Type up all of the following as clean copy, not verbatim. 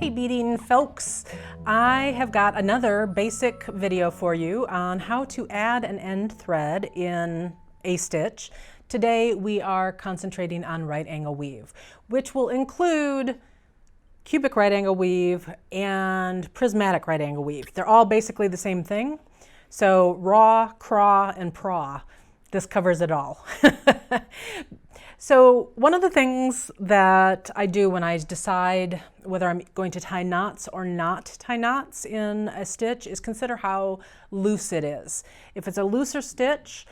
Hey beading folks, I have got another basic video for you on how to add an end thread in a stitch. Today we are concentrating on right angle weave, which will include cubic right angle weave and prismatic right angle weave. They're all basically the same thing. So RAW, CRAW, and PRAW. This covers it all. So one of the things that I do when I decide whether I'm going to tie knots or not tie knots in a stitch is consider how loose it is. If it's a looser stitch,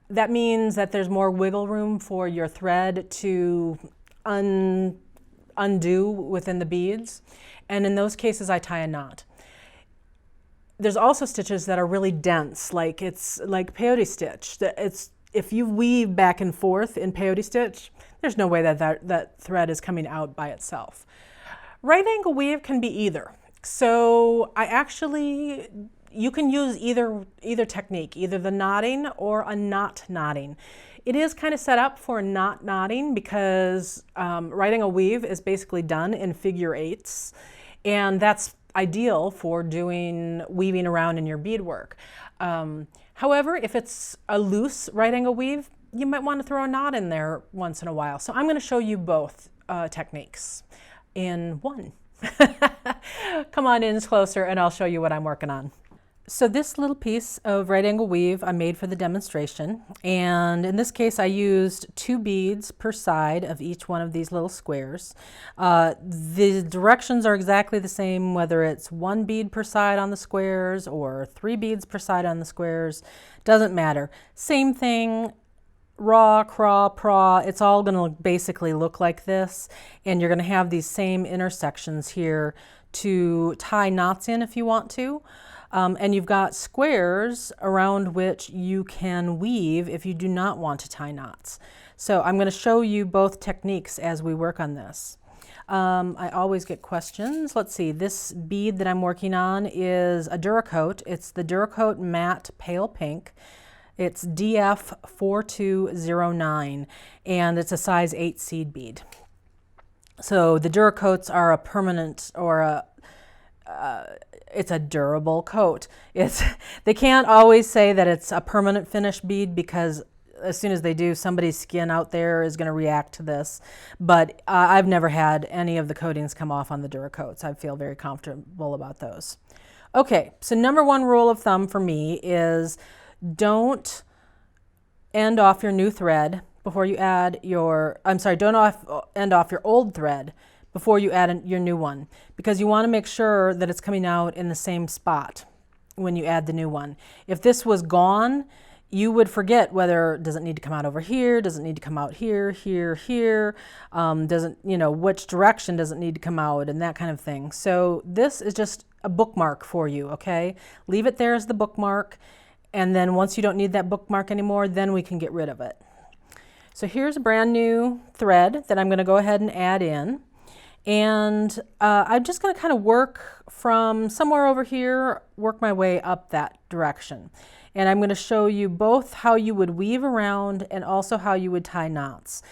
that means that there's more wiggle room for your thread to undo within the beads. And in those cases, I tie a knot. There's also stitches that are really dense, like it's like peyote stitch. If you weave back and forth in peyote stitch, there's no way that thread is coming out by itself. Right angle weave can be either. So you can use either technique, either the knotting or a knot knotting. It is kind of set up for knot knotting because right angle weave is basically done in figure eights, and that's ideal for doing weaving around in your beadwork. However, if it's a loose right angle weave, you might want to throw a knot in there once in a while. So I'm going to show you both techniques in one. Come on in closer and I'll show you what I'm working on. So this little piece of right angle weave I made for the demonstration, and in this case I used 2 beads per side of each one of these little squares. The directions are exactly the same whether it's 1 bead per side on the squares or 3 beads per side on the squares. Doesn't matter. Same thing, raw, craw, praw, it's all going to basically look like this, and you're going to have these same intersections here to tie knots in if you want to. And you've got squares around which you can weave if you do not want to tie knots. So I'm going to show you both techniques as we work on this. I always get questions. Let's see, this bead that I'm working on is a Duracoat. It's the Duracoat Matte Pale Pink. It's DF4209, and it's a size 8 seed bead. So the Duracoats are a permanent or it's a durable coat. They can't always say that it's a permanent finish bead because as soon as they do, somebody's skin out there is going to react to this. But I've never had any of the coatings come off on the Duracoats. I feel very comfortable about those. Okay, so number 1 rule of thumb for me is don't end off your new thread before you add your, don't end off your old thread before you add your new one, because you want to make sure that it's coming out in the same spot when you add the new one. If this was gone, you would forget whether does it need to come out over here, does it need to come out here, here, which direction does it need to come out, and that kind of thing. So this is just a bookmark for you, okay? Leave it there as the bookmark, and then once you don't need that bookmark anymore, then we can get rid of it. So here's a brand new thread that I'm going to go ahead and add in. And I'm just going to kind of work from somewhere over here, work my way up that direction. And I'm going to show you both how you would weave around and also how you would tie knots.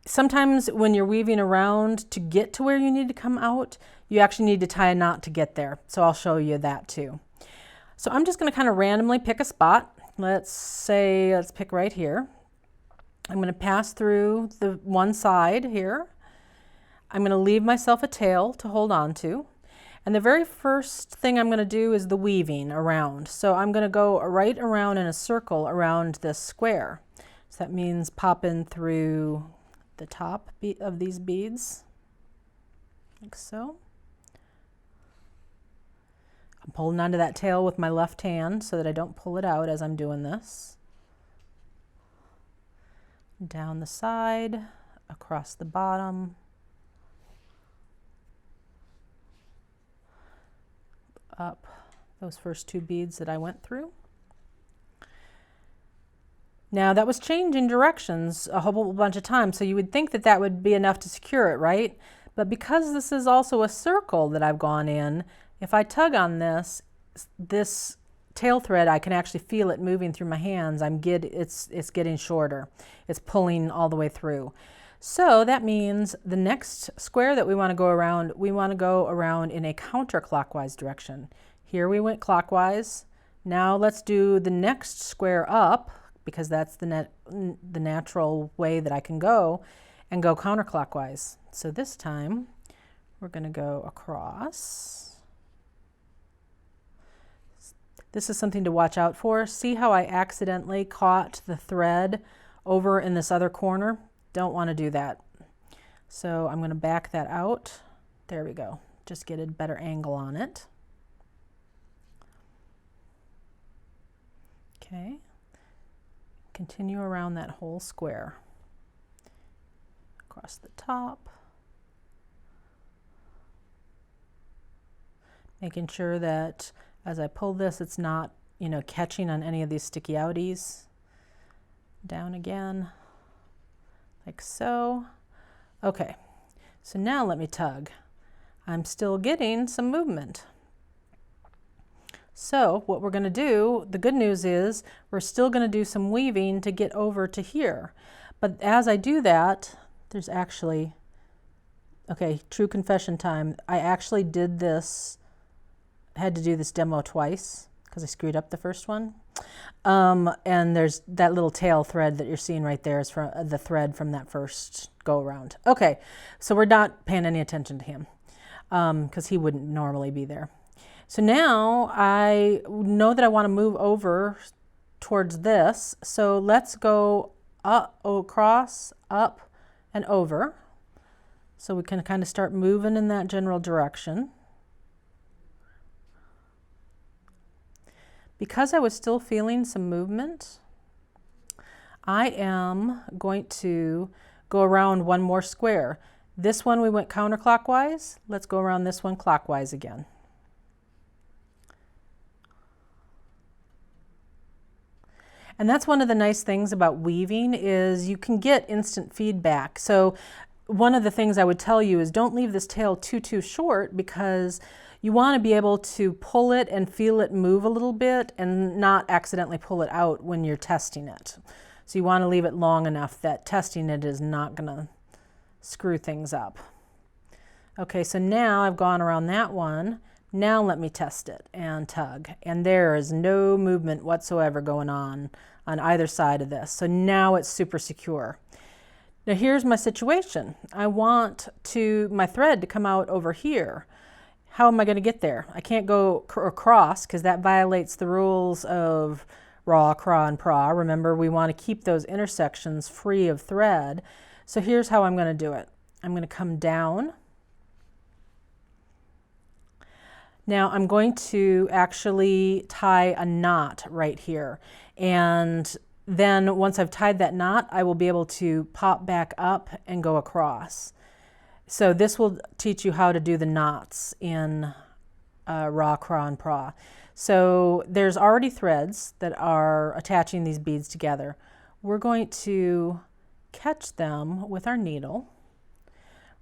Sometimes when you're weaving around to get to where you need to come out, you actually need to tie a knot to get there. So I'll show you that too. So I'm just going to kind of randomly pick a spot. Let's pick right here. I'm going to pass through the one side here. I'm going to leave myself a tail to hold on to. And the very first thing I'm going to do is the weaving around. So I'm going to go right around in a circle around this square. So that means pop in through the top of these beads, like so. I'm holding onto that tail with my left hand so that I don't pull it out as I'm doing this. Down the side, across the bottom. Up those first 2 beads that I went through. Now that was changing directions a whole bunch of times, so you would think that that would be enough to secure it, right? But because this is also a circle that I've gone in, if I tug on this tail thread, I can actually feel it moving through my hands. It's getting shorter. It's pulling all the way through. So that means the next square that we want to go around in a counterclockwise direction. Here we went clockwise. Now let's do the next square up, because that's the natural way that I can go, and go counterclockwise. So this time we're going to go across. This is something to watch out for. See how I accidentally caught the thread over in this other corner? Don't want to do that. So I'm going to back that out. There we go. Just get a better angle on it. Okay. Continue around that whole square. Across the top. Making sure that as I pull this, it's not, catching on any of these sticky outies. Down again. Like so. Okay, so now let me tug. I'm still getting some movement. So what we're going to do, the good news is we're still going to do some weaving to get over to here. But as I do that, there's actually, okay, true confession time. I actually did this, had to do this demo twice because I screwed up the first one. And there's that little tail thread that you're seeing right there is from the thread from that first go around. Okay, so we're not paying any attention to him because he wouldn't normally be there. So now I know that I want to move over towards this. So let's go up, across, up, and over. So we can kind of start moving in that general direction. Because I was still feeling some movement, I am going to go around one more square. This one we went counterclockwise. Let's go around this one clockwise again. And that's one of the nice things about weaving is you can get instant feedback. So one of the things I would tell you is don't leave this tail too short, because you want to be able to pull it and feel it move a little bit and not accidentally pull it out when you're testing it. So you want to leave it long enough that testing it is not going to screw things up. Okay, so now I've gone around that one. Now let me test it and tug. And there is no movement whatsoever going on either side of this. So now it's super secure. Now here's my situation. I want my thread to come out over here. How am I going to get there? I can't go across because that violates the rules of RAW, CRAW, and PRAW. Remember, we want to keep those intersections free of thread. So here's how I'm going to do it. I'm going to come down. Now I'm going to actually tie a knot right here. And then once I've tied that knot, I will be able to pop back up and go across. So this will teach you how to do the knots in RAW, CRAW, and PRAW. So there's already threads that are attaching these beads together. We're going to catch them with our needle.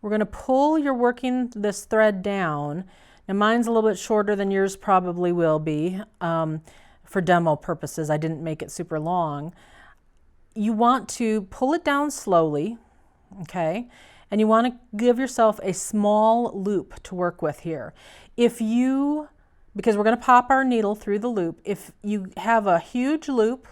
We're going to pull your working this thread down. Now mine's a little bit shorter than yours probably will be. For demo purposes, I didn't make it super long. You want to pull it down slowly, okay? And you want to give yourself a small loop to work with here. Because we're going to pop our needle through the loop, if you have a huge loop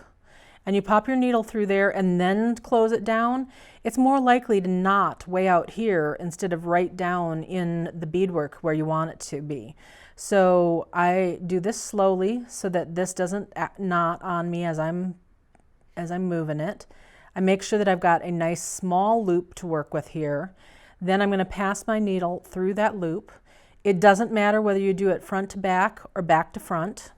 and you pop your needle through there and then close it down, it's more likely to knot way out here instead of right down in the beadwork where you want it to be. So I do this slowly so that this doesn't knot on me as I'm moving it. I make sure that I've got a nice small loop to work with here. Then I'm going to pass my needle through that loop. It doesn't matter whether you do it front to back or back to front.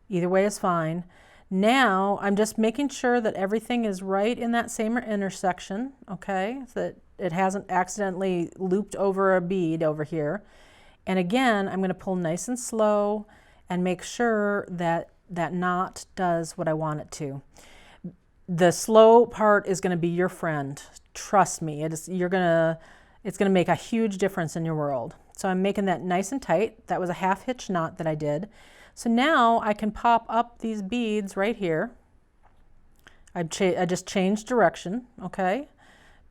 Either way is fine. Now I'm just making sure that everything is right in that same intersection, okay, so that it hasn't accidentally looped over a bead over here. And again, I'm going to pull nice and slow and make sure that that knot does what I want it to. The slow part is going to be your friend. Trust me, it's going to make a huge difference in your world. So I'm making that nice and tight. That was a half hitch knot that I did. So now I can pop up these beads right here. I just changed direction, okay?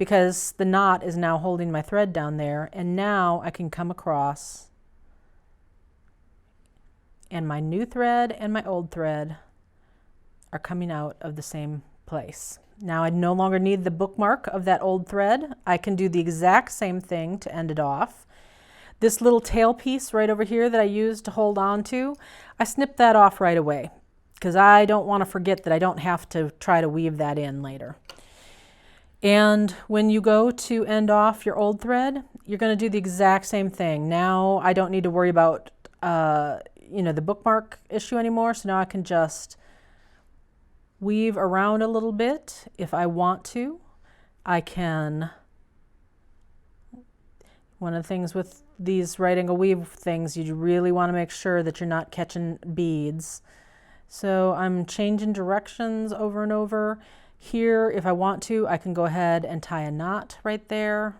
because the knot is now holding my thread down there, and now I can come across and my new thread and my old thread are coming out of the same place. Now I no longer need the bookmark of that old thread. I can do the exact same thing to end it off. This little tail piece right over here that I used to hold on to, I snipped that off right away because I don't want to forget that I don't have to try to weave that in later. And when you go to end off your old thread, you're going to do the exact same thing. Now I don't need to worry about the bookmark issue anymore, so now I can just weave around a little bit if I want to. I can, one of the things with these right angle weave things, you really want to make sure that you're not catching beads. So I'm changing directions over and over. Here, if I want to, I can go ahead and tie a knot right there.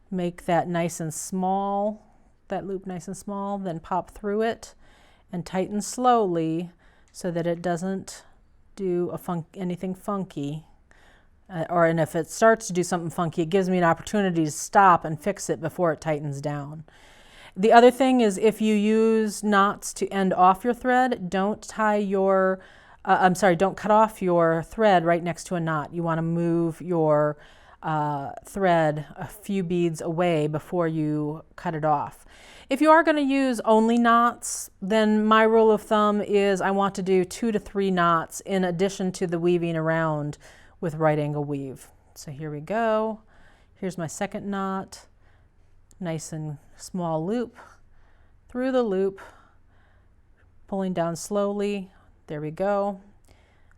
Make that nice and small, that loop nice and small, then pop through it and tighten slowly so that it doesn't do anything funky. And if it starts to do something funky, it gives me an opportunity to stop and fix it before it tightens down. The other thing is, if you use knots to end off your thread, don't tie your, don't cut off your thread right next to a knot. You want to move your thread a few beads away before you cut it off. If you are going to use only knots, then my rule of thumb is I want to do 2 to 3 knots in addition to the weaving around with right angle weave. So here we go. Here's my second knot. Nice and small loop through the loop, pulling down slowly. There we go.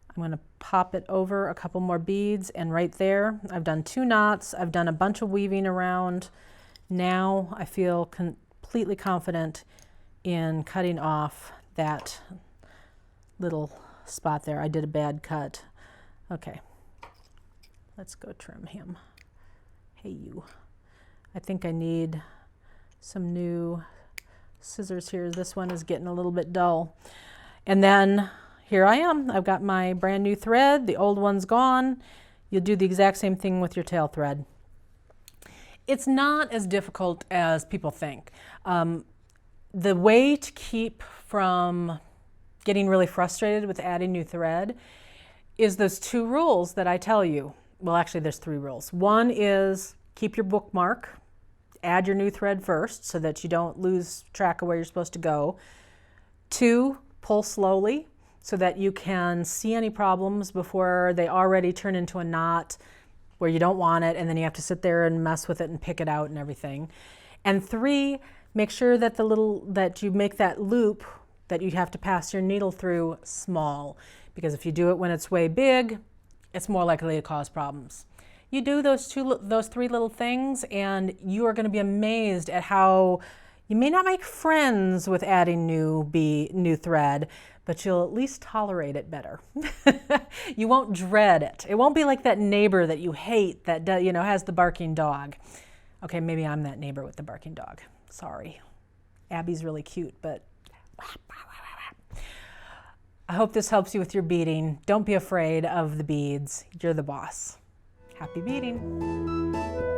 I'm going to pop it over a couple more beads, and right there I've done 2 knots. I've done a bunch of weaving around. Now I feel completely confident in cutting off that little spot there. I did a bad cut. Okay, let's go trim him. Hey you. I think I need some new scissors here. This one is getting a little bit dull. And then here I am. I've got my brand new thread. The old one's gone. You'll do the exact same thing with your tail thread. It's not as difficult as people think. The way to keep from getting really frustrated with adding new thread is those 2 rules that I tell you. Well, actually there's 3 rules. One is keep your bookmark. Add your new thread first so that you don't lose track of where you're supposed to go. 2, pull slowly so that you can see any problems before they already turn into a knot where you don't want it, and then you have to sit there and mess with it and pick it out and everything. And 3, make sure that that you make that loop that you have to pass your needle through small, because if you do it when it's way big, it's more likely to cause problems. You do those 3 little things, and you are going to be amazed at how you may not make friends with adding new thread, but you'll at least tolerate it better. You won't dread it. It won't be like that neighbor that you hate that has the barking dog. Okay, maybe I'm that neighbor with the barking dog. Sorry. Abby's really cute, but I hope this helps you with your beading. Don't be afraid of the beads. You're the boss. Happy beading.